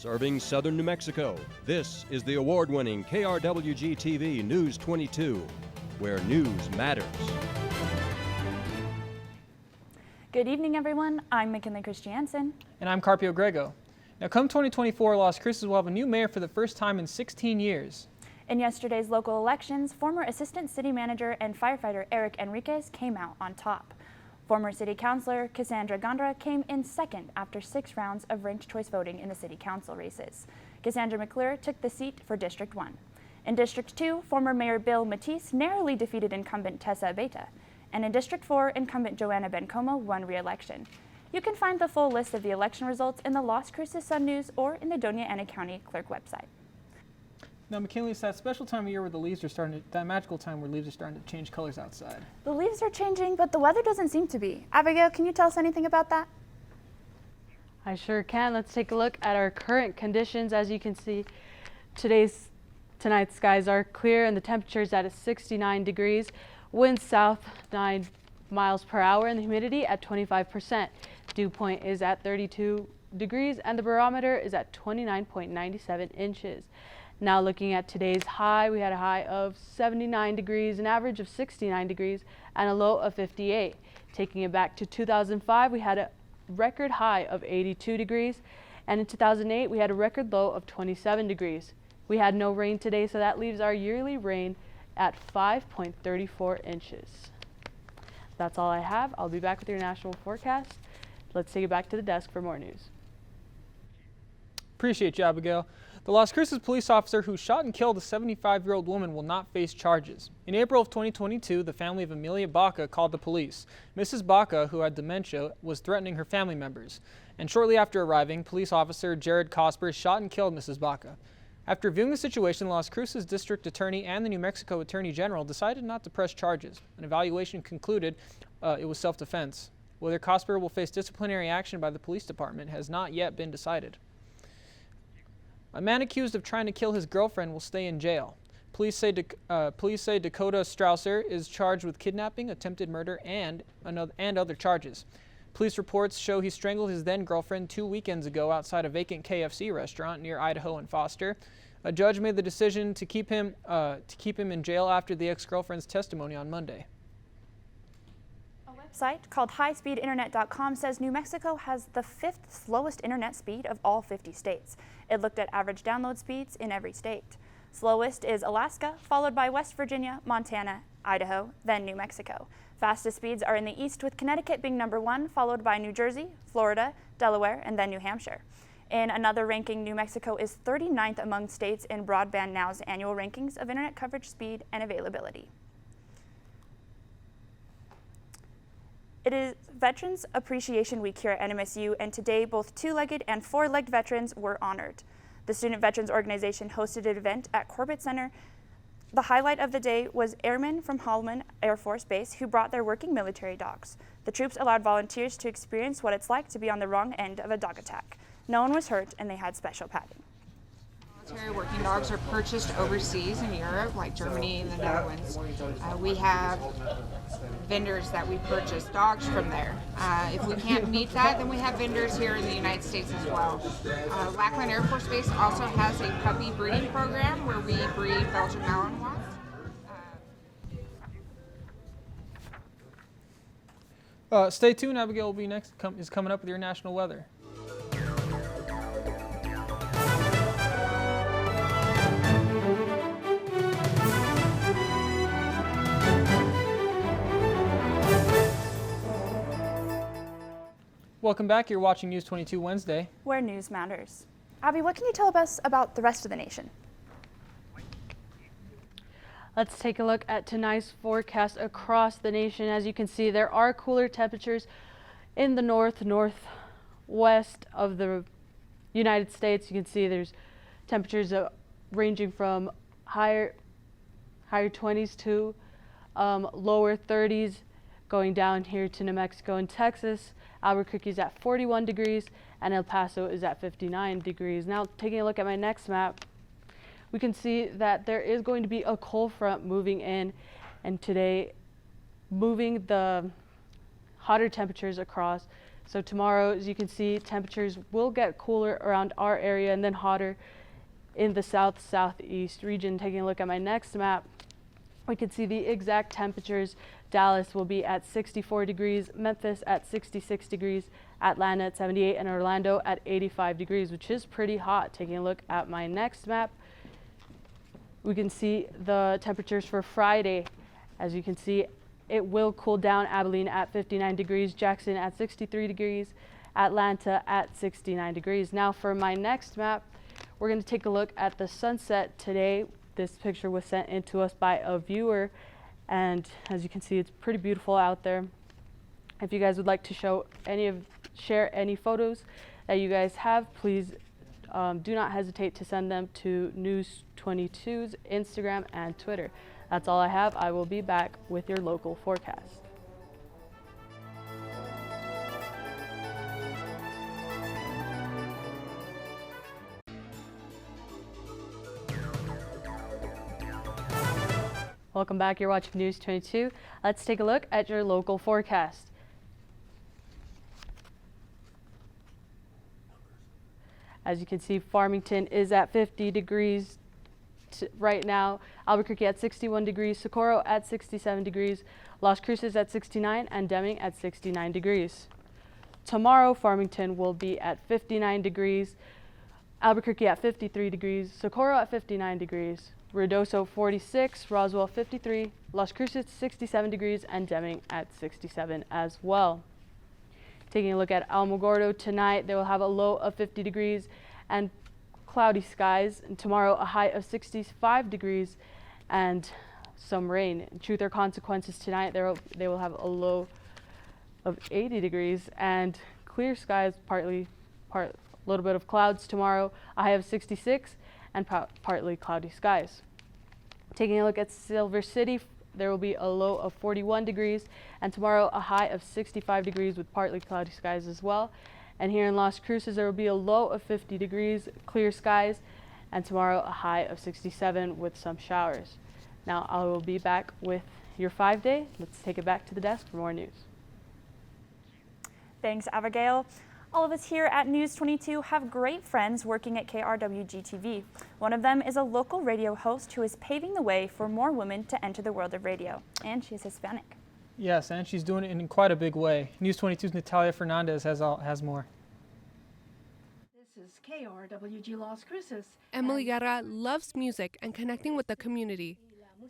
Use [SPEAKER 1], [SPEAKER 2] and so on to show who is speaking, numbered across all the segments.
[SPEAKER 1] Serving southern New Mexico, this is the award-winning KRWG-TV News 22, where news matters.
[SPEAKER 2] Good evening, everyone. I'm McKinley Christiansen.
[SPEAKER 3] And I'm Carpio Grego. Now, come 2024, Las Cruces will have a new mayor for the first time in 16 years.
[SPEAKER 2] In yesterday's local elections, former Assistant City Manager and firefighter Eric Enriquez came out on top. Former City Councilor Cassandra Gondra came in second after 6 rounds of ranked choice voting in the City Council races. Cassandra McClure took the seat for District 1. In District 2, former Mayor Bill Matisse narrowly defeated incumbent Tessa Beta. And in District 4, incumbent Joanna Bencomo won re-election. You can find the full list of the election results in the Las Cruces Sun News or in the Doña Ana County Clerk website.
[SPEAKER 3] Now, McKinley, it's that special time of year where the leaves are that magical time where leaves are starting to change colors outside.
[SPEAKER 2] The leaves are changing, but the weather doesn't seem to be. Abigail, can you tell us anything about that?
[SPEAKER 4] I sure can. Let's take a look at our current conditions. As you can see, tonight's skies are clear and the temperature is at 69 degrees. Wind south 9 miles per hour and the humidity at 25%. Dew point is at 32 degrees and the barometer is at 29.97 inches. Now looking at today's high, we had a high of 79 degrees, an average of 69 degrees, and a low of 58. Taking it back to 2005, we had a record high of 82 degrees, and in 2008, we had a record low of 27 degrees. We had no rain today, so that leaves our yearly rain at 5.34 inches. That's all I have. I'll be back with your national forecast. Let's take it back to the desk for more news.
[SPEAKER 3] Appreciate you, Abigail. The Las Cruces police officer who shot and killed a 75-year-old woman will not face charges. In April of 2022, the family of Amelia Baca called the police. Mrs. Baca, who had dementia, was threatening her family members. And shortly after arriving, police officer Jared Cosper shot and killed Mrs. Baca. After viewing the situation, the Las Cruces District Attorney and the New Mexico Attorney General decided not to press charges. An evaluation concluded it was self-defense. Whether Cosper will face disciplinary action by the police department has not yet been decided. A man accused of trying to kill his girlfriend will stay in jail. Police say Dakota Strausser is charged with kidnapping, attempted murder, and other charges. Police reports show he strangled his then-girlfriend 2 weekends ago outside a vacant KFC restaurant near Idaho and Foster. A judge made the decision to keep him in jail after the ex-girlfriend's testimony on Monday.
[SPEAKER 2] Site called highspeedinternet.com says New Mexico has the 5th slowest internet speed of all 50 states. It looked at average download speeds in every state. Slowest is Alaska, followed by West Virginia, Montana, Idaho, then New Mexico. Fastest speeds are in the east, with Connecticut being number 1, followed by New Jersey, Florida, Delaware, and then New Hampshire. In another ranking, New Mexico is 39th among states in Broadband Now's annual rankings of internet coverage speed and availability. It is Veterans Appreciation Week here at NMSU, and today both 2-legged and 4-legged veterans were honored. The Student Veterans Organization hosted an event at Corbett Center. The highlight of the day was airmen from Holloman Air Force Base who brought their working military dogs. The troops allowed volunteers to experience what it's like to be on the wrong end of a dog attack. No one was hurt, and they had special padding.
[SPEAKER 5] Military working dogs are purchased overseas in Europe, like Germany and the Netherlands. We have vendors that we purchase dogs from there. If we can't meet that, then we have vendors here in the United States as well. Lackland Air Force Base also has a puppy breeding program where we breed Belgian Malinois.
[SPEAKER 3] Stay tuned. Abigail will be next. Is coming up with your national weather. Welcome back. You're watching News 22 Wednesday,
[SPEAKER 2] where news matters. Abby, what can you tell us about the rest of the nation?
[SPEAKER 4] Let's take a look at tonight's forecast across the nation. As you can see, there are cooler temperatures in the northwest of the United States. You can see there's temperatures ranging from higher 20s to lower 30s, going down here to New Mexico and Texas. Albuquerque is at 41 degrees and El Paso is at 59 degrees. Now, taking a look at my next map, we can see that there is going to be a cold front moving in, and today moving the hotter temperatures across So tomorrow, as you can see, temperatures will get cooler around our area and then hotter in the southeast region. Taking a look at my next map, we can see the exact temperatures. Dallas will be at 64 degrees, Memphis at 66 degrees, Atlanta at 78, and Orlando at 85 degrees, which is pretty hot. Taking a look at my next map, we can see the temperatures for Friday. As you can see, it will cool down. Abilene at 59 degrees, Jackson at 63 degrees, Atlanta at 69 degrees. Now for my next map, we're going to take a look at the sunset today. This picture was sent in to us by a viewer, and as you can see, it's pretty beautiful out there. If you guys would like to share any photos that you guys have, please do not hesitate to send them to News22's Instagram and Twitter. That's all I have. I will be back with your local forecast. Welcome back. You're watching News 22. Let's take a look at your local forecast. As you can see, Farmington is at 50 degrees right now. Albuquerque at 61 degrees, Socorro at 67 degrees, Las Cruces at 69, and Deming at 69 degrees. Tomorrow, Farmington will be at 59 degrees, Albuquerque at 53 degrees, Socorro at 59 degrees, Ruidoso 46, Roswell 53, Las Cruces 67 degrees, and Deming at 67 as well. Taking a look at Alamogordo tonight, they will have a low of 50 degrees and cloudy skies, and tomorrow a high of 65 degrees and some rain. Truth or Consequences tonight, they will have a low of 80 degrees and clear skies, a little bit of clouds tomorrow, a high of 66 and partly cloudy skies. Taking a look at Silver City, there will be a low of 41 degrees and tomorrow a high of 65 degrees with partly cloudy skies as well. And here in Las Cruces, there will be a low of 50 degrees, clear skies, and tomorrow a high of 67 with some showers. Now I will be back with your 5-day. Let's take it back to the desk for more news.
[SPEAKER 2] Thanks, Abigail. All of us here at News 22 have great friends working at KRWG-TV. One of them is a local radio host who is paving the way for more women to enter the world of radio, and she's Hispanic.
[SPEAKER 3] Yes, and she's doing it in quite a big way. News 22's Natalia Fernandez has more.
[SPEAKER 6] This is KRWG Las Cruces.
[SPEAKER 7] Emily Guerra loves music and connecting with the community.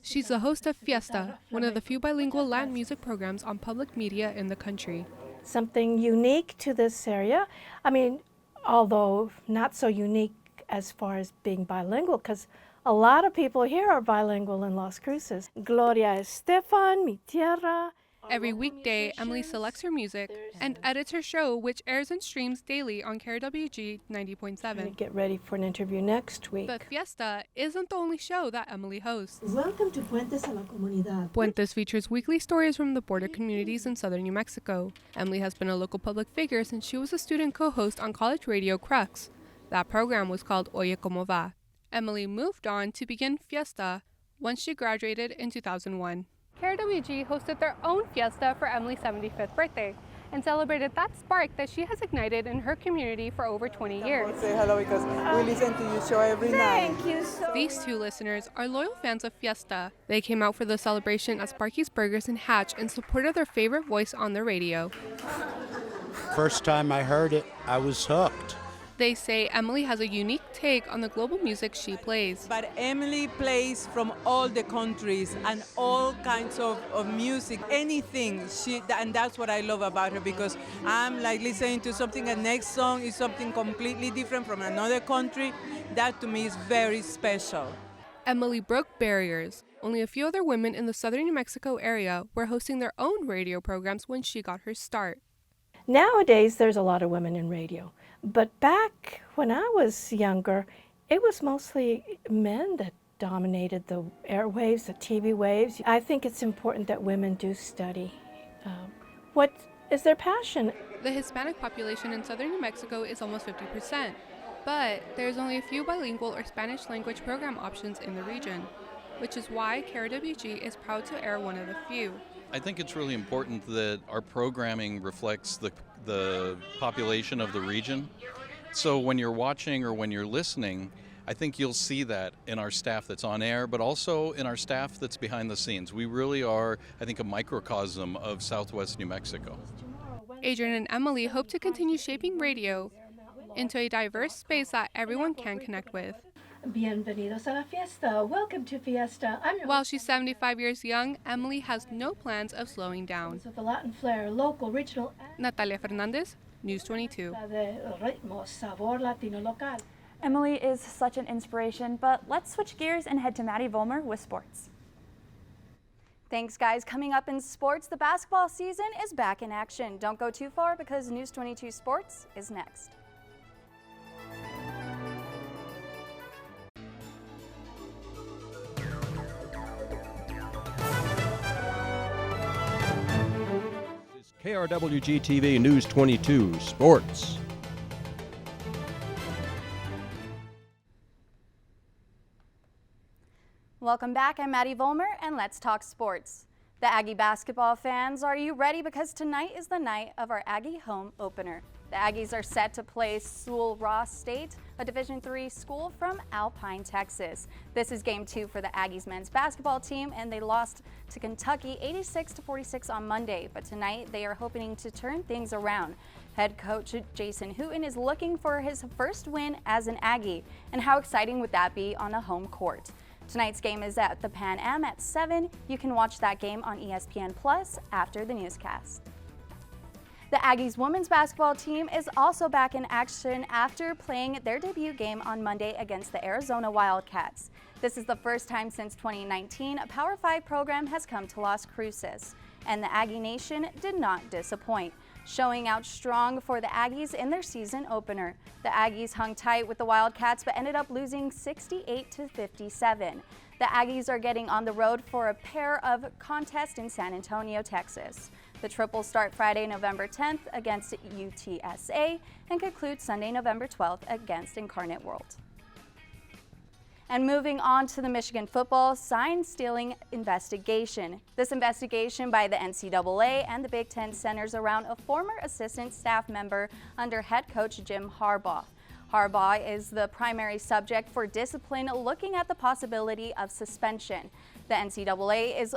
[SPEAKER 7] She's the host of Fiesta, one of the few bilingual Latin music programs on public media in the country.
[SPEAKER 6] Something unique to this area. I mean, although not so unique as far as being bilingual, because a lot of people here are bilingual in Las Cruces. Gloria Estefan, Mi Tierra.
[SPEAKER 7] Every weekday, Emily selects her music and edits her show, which airs and streams daily on KRWG 90.7.
[SPEAKER 6] Get ready for an interview next week.
[SPEAKER 7] But Fiesta isn't the only show that Emily hosts.
[SPEAKER 8] Welcome to Puentes a la Comunidad.
[SPEAKER 7] Puentes features weekly stories from the border communities in southern New Mexico. Emily has been a local public figure since she was a student co-host on college radio Crux. That program was called Oye Como Va. Emily moved on to begin Fiesta once she graduated in 2001. KRWG hosted their own fiesta for Emily's 75th birthday and celebrated that spark that she has ignited in her community for over 20 years.
[SPEAKER 9] Say hello because we listen to your show every night.
[SPEAKER 6] Thank you so much.
[SPEAKER 7] These two listeners are loyal fans of Fiesta. They came out for the celebration at Sparky's Burgers in Hatch in support of their favorite voice on the radio.
[SPEAKER 10] First time I heard it, I was hooked.
[SPEAKER 7] They say Emily has a unique take on the global music she plays.
[SPEAKER 9] But Emily plays from all the countries and all kinds of music, anything. And that's what I love about her, because I'm like listening to something, and next song is something completely different from another country. That to me is very special.
[SPEAKER 7] Emily broke barriers. Only a few other women in the southern New Mexico area were hosting their own radio programs when she got her start.
[SPEAKER 6] Nowadays, there's a lot of women in radio. But back when I was younger, it was mostly men that dominated the airwaves, the TV waves. I think it's important that women do study. What is their passion?
[SPEAKER 7] The Hispanic population in southern New Mexico is almost 50%, but there's only a few bilingual or Spanish language program options in the region, which is why KRWG is proud to air one of the few.
[SPEAKER 11] I think it's really important that our programming reflects the population of the region. So when you're watching or when you're listening, I think you'll see that in our staff that's on air, but also in our staff that's behind the scenes. We really are, I think, a microcosm of Southwest New Mexico.
[SPEAKER 7] Adrian and Emily hope to continue shaping radio into a diverse space that everyone can connect with.
[SPEAKER 8] Bienvenidos a la fiesta. Welcome to Fiesta.
[SPEAKER 7] While she's 75 years young, Emily has no plans of slowing down.
[SPEAKER 8] With the Latin flair, local, regional,
[SPEAKER 7] Natalia Fernandez, News 22.
[SPEAKER 8] ritmo, sabor latino local.
[SPEAKER 2] Emily is such an inspiration, but let's switch gears and head to Maddie Vollmer with sports.
[SPEAKER 12] Thanks, guys. Coming up in sports, the basketball season is back in action. Don't go too far because News 22 Sports is next.
[SPEAKER 1] KRWG-TV News 22 Sports.
[SPEAKER 12] Welcome back. I'm Maddie Vollmer, and let's talk sports. The Aggie basketball fans, are you ready? Because tonight is the night of our Aggie home opener. The Aggies are set to play Sewell Ross State, a Division III school from Alpine, Texas. This is game 2 for the Aggies men's basketball team, and they lost to Kentucky 86-46 on Monday. But tonight they are hoping to turn things around. Head coach Jason Hooten is looking for his first win as an Aggie. And how exciting would that be on a home court? Tonight's game is at the Pan Am at 7. You can watch that game on ESPN Plus after the newscast. The Aggies women's basketball team is also back in action after playing their debut game on Monday against the Arizona Wildcats. This is the first time since 2019 a Power 5 program has come to Las Cruces, and the Aggie Nation did not disappoint, showing out strong for the Aggies in their season opener. The Aggies hung tight with the Wildcats but ended up losing 68-57. The Aggies are getting on the road for a pair of contests in San Antonio, Texas. The Triples start Friday, November 10th against UTSA and conclude Sunday, November 12th against Incarnate World. And moving on to the Michigan football sign stealing investigation. This investigation by the NCAA and the Big Ten centers around a former assistant staff member under head coach Jim Harbaugh. Harbaugh is the primary subject for discipline, looking at the possibility of suspension. The NCAA is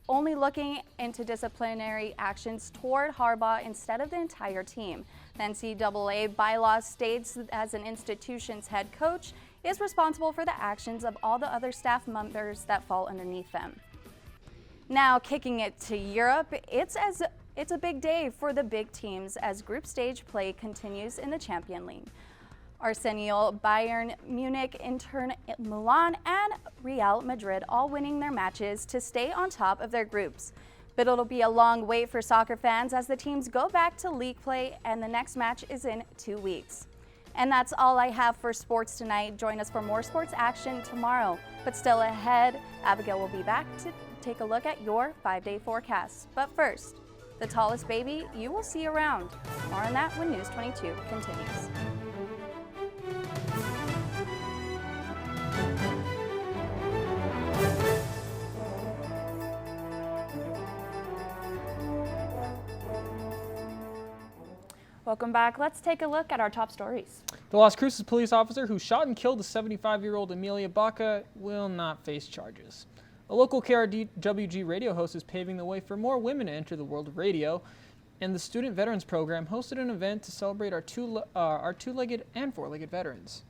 [SPEAKER 12] only looking into disciplinary actions toward Harbaugh instead of the entire team. The NCAA bylaw states that as an institution's head coach is responsible for the actions of all the other staff members that fall underneath them. Now, kicking it to Europe, it's a big day for the big teams as group stage play continues in the Champions League. Arsenal, Bayern Munich, Inter Milan, and Real Madrid all winning their matches to stay on top of their groups. But it'll be a long wait for soccer fans as the teams go back to league play, and the next match is in 2 weeks. And that's all I have for sports tonight. Join us for more sports action tomorrow. But still ahead, Abigail will be back to take a look at your 5-day forecast. But first, the tallest baby you will see around. More on that when News 22 continues.
[SPEAKER 2] Welcome back. Let's take a look at our top stories.
[SPEAKER 3] The Las Cruces police officer who shot and killed the 75-year-old Amelia Baca will not face charges. A local KRWG radio host is paving the way for more women to enter the world of radio, and the Student Veterans Program hosted an event to celebrate our two-legged and four-legged veterans.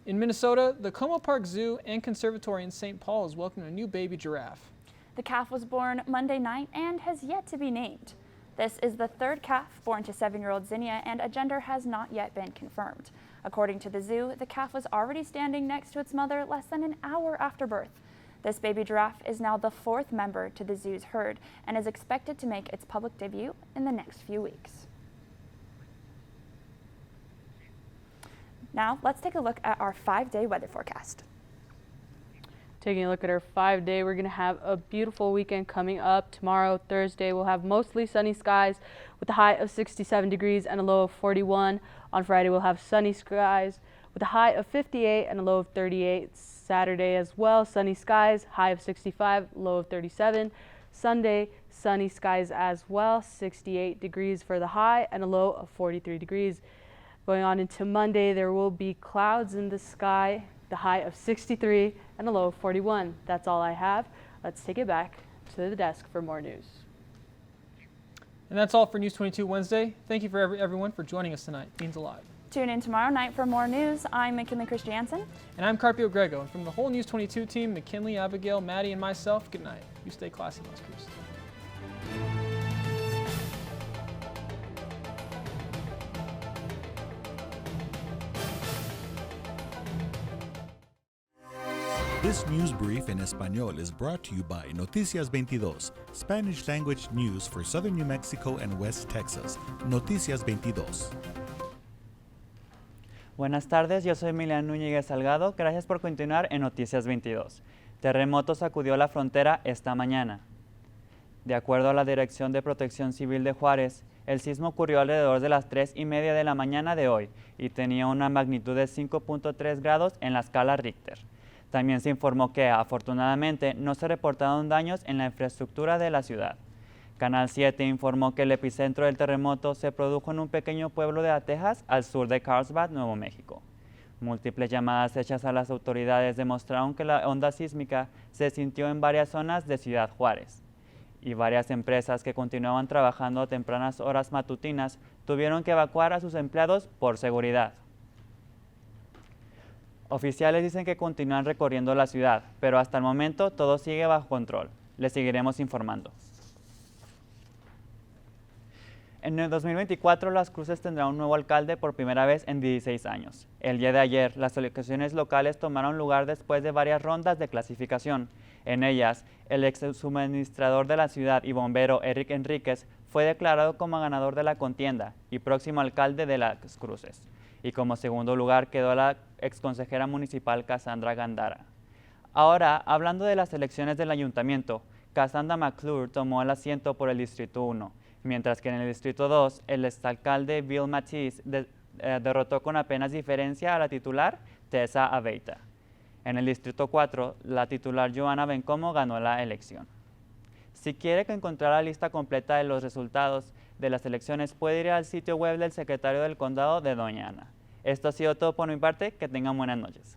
[SPEAKER 3] In Minnesota, the Como Park Zoo and Conservatory in St. Paul is welcoming a new baby giraffe.
[SPEAKER 2] The calf was born Monday night and has yet to be named. This is the third calf born to 7-year-old Zinnia, and a gender has not yet been confirmed. According to the zoo, the calf was already standing next to its mother less than an hour after birth. This baby giraffe is now the 4th member to the zoo's herd and is expected to make its public debut in the next few weeks. Now, let's take a look at our 5-day weather forecast.
[SPEAKER 4] Taking a look at our 5-day, we're going to have a beautiful weekend coming up. Tomorrow, Thursday, we'll have mostly sunny skies with a high of 67 degrees and a low of 41. On Friday, we'll have sunny skies with a high of 58 and a low of 38. Saturday as well, sunny skies, high of 65, low of 37. Sunday, sunny skies as well, 68 degrees for the high and a low of 43 degrees. Going on into Monday, there will be clouds in the sky, the high of 63 and a low of 41. That's all I have. Let's take it back to the desk for more news.
[SPEAKER 3] And that's all for News 22 Wednesday. Thank you for everyone for joining us tonight. It means a lot.
[SPEAKER 2] Tune in tomorrow night for more news. I'm McKinley Christiansen.
[SPEAKER 3] And I'm Carpio Grego. And from the whole News 22 team, McKinley, Abigail, Maddie, and myself, good night. You stay classy, Las Cruces.
[SPEAKER 13] This news brief in Español is brought to you by Noticias 22, Spanish language news for southern New Mexico and West Texas. Noticias 22.
[SPEAKER 14] Buenas tardes, yo soy Emiliano Núñez Salgado. Gracias por continuar en Noticias 22. Terremoto sacudió la frontera esta mañana. De acuerdo a la Dirección de Protección Civil de Juárez, el sismo ocurrió alrededor de las 3:30 de la mañana de hoy y tenía una magnitud de 5.3 grados en la escala Richter. También se informó que, afortunadamente, no se reportaron daños en la infraestructura de la ciudad. Canal 7 informó que el epicentro del terremoto se produjo en un pequeño pueblo de Texas, al sur de Carlsbad, Nuevo México. Múltiples llamadas hechas a las autoridades demostraron que la onda sísmica se sintió en varias zonas de Ciudad Juárez. Y varias empresas que continuaban trabajando a tempranas horas matutinas tuvieron que evacuar a sus empleados por seguridad. Oficiales dicen que continúan recorriendo la ciudad, pero hasta el momento todo sigue bajo control. Les seguiremos informando. En el 2024, Las Cruces tendrá un nuevo alcalde por primera vez en 16 años. El día de ayer, las elecciones locales tomaron lugar después de varias rondas de clasificación. En ellas, el ex suministrador de la ciudad y bombero Eric Enríquez fue declarado como ganador de la contienda y próximo alcalde de Las Cruces. Y como segundo lugar quedó la exconsejera municipal Cassandra Gandara. Ahora, hablando de las elecciones del ayuntamiento, Cassandra McClure tomó el asiento por el Distrito 1, mientras que en el Distrito 2, el exalcalde Bill Matisse derrotó con apenas diferencia a la titular Tessa Aveita. En el Distrito 4, la titular Joana Bencomo ganó la elección. Si quiere encontrar la lista completa de los resultados de las elecciones, puede ir al sitio web del secretario del condado de Doña Ana. Esto ha sido todo por mi parte. Que tengan buenas noches.